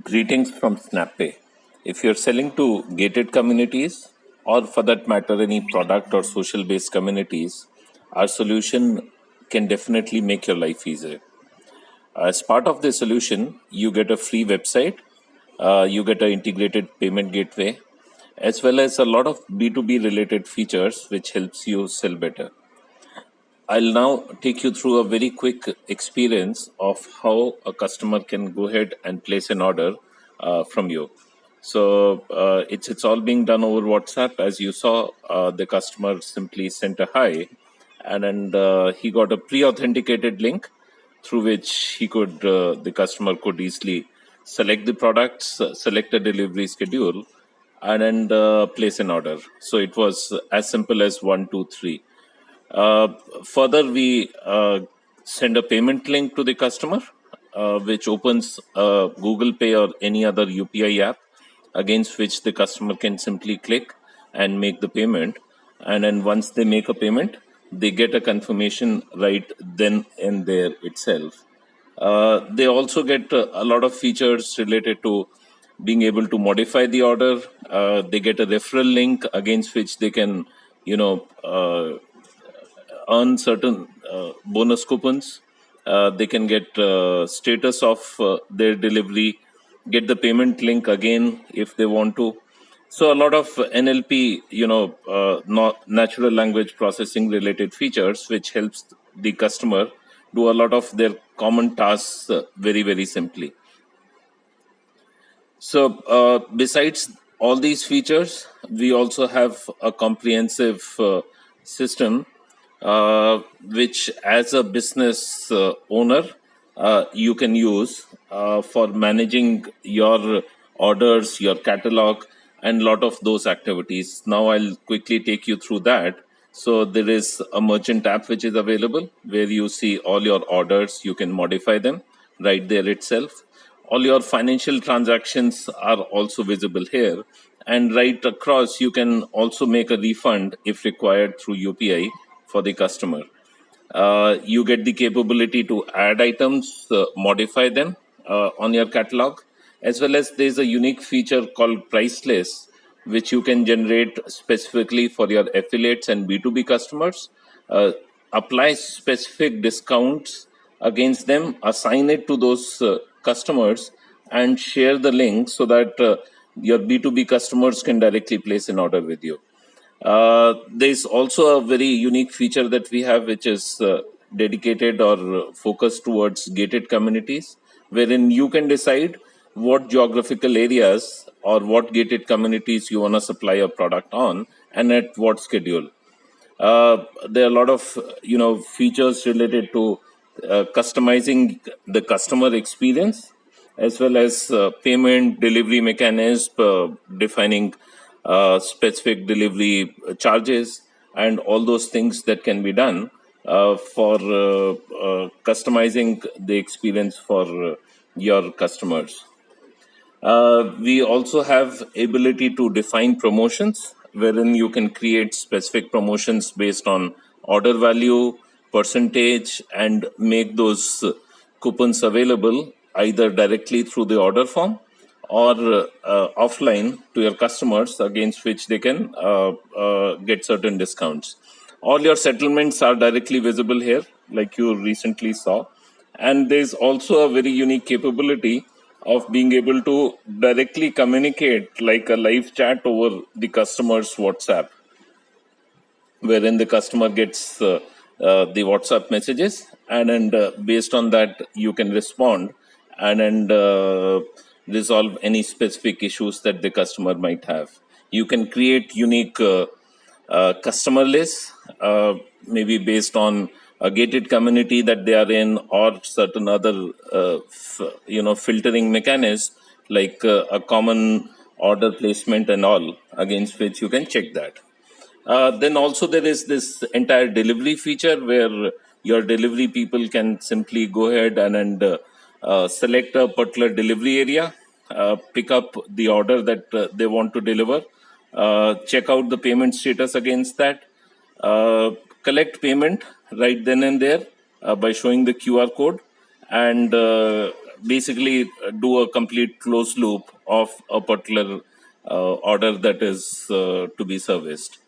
Greetings from SnapPay. If you're selling to gated communities, or for that matter, any product or social based communities, our solution can definitely make your life easier. As part of the solution, you get a free website, you get an integrated payment gateway, as well as a lot of B2B related features which helps you sell better. I'll now take you through a very quick experience of how a customer can go ahead and place an order from you. So it's all being done over WhatsApp. As you saw, the customer simply sent a hi, and he got a pre-authenticated link through which the customer could easily select the products, select a delivery schedule, and place an order. So it was as simple as 1, 2, 3. Uh, Further, we send a payment link to the customer, which opens Google Pay or any other UPI app, against which the customer can simply click and make the payment. And then once they make a payment, they get a confirmation right then and there itself. They also get a lot of features related to being able to modify the order. They get a referral link against which they can, earn certain bonus coupons. They can get status of their delivery, get the payment link again if they want to. So a lot of NLP, not natural language processing related features, which helps the customer do a lot of their common tasks very, very simply. So, besides all these features, we also have a comprehensive system, which, as a business owner, you can use for managing your orders, your catalog, and a lot of those activities. Now, I'll quickly take you through that. So, there is a merchant app which is available where you see all your orders, you can modify them right there itself. All your financial transactions are also visible here, and right across you can also make a refund if required through UPI for the customer. You get the capability to add items, modify them on your catalog, as well as there's a unique feature called price list, which you can generate specifically for your affiliates and B2B customers. Uh, Apply specific discounts against them, assign it to those customers, and share the link so that your B2B customers can directly place an order with you. There's also a very unique feature that we have, which is dedicated or focused towards gated communities, wherein you can decide what geographical areas or what gated communities you want to supply your product on and at what schedule. There are a lot of features related to customizing the customer experience, as well as payment delivery mechanism, defining specific delivery charges, and all those things that can be done for customizing the experience for your customers. We also have ability to define promotions, wherein you can create specific promotions based on order value, percentage, and make those coupons available either directly through the order form or offline to your customers, against which they can get certain discounts. All your settlements are directly visible here, like you recently saw. And there's also a very unique capability of being able to directly communicate like a live chat over the customer's WhatsApp, wherein the customer gets the WhatsApp messages, and based on that, you can respond and resolve any specific issues that the customer might have. You can create unique customer lists, maybe based on a gated community that they are in, or certain other filtering mechanisms like a common order placement and all, against which you can check that. Then also there is this entire delivery feature where your delivery people can simply go ahead and select a particular delivery area, pick up the order that they want to deliver, check out the payment status against that, uh, collect payment right then and there by showing the QR code, and basically do a complete closed loop of a particular order that is to be serviced.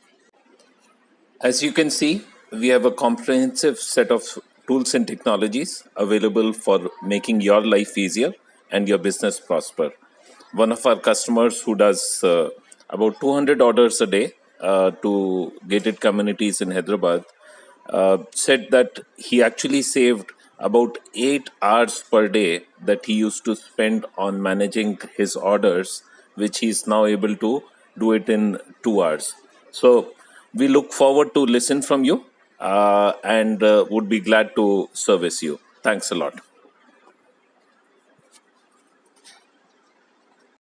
As you can see, we have a comprehensive set of tools and technologies available for making your life easier and your business prosper. One of our customers who does about 200 orders a day to gated communities in Hyderabad said that he actually saved about 8 hours per day that he used to spend on managing his orders, which he's now able to do it in 2 hours. So we look forward to listen from you and would be glad to service you. Thanks a lot.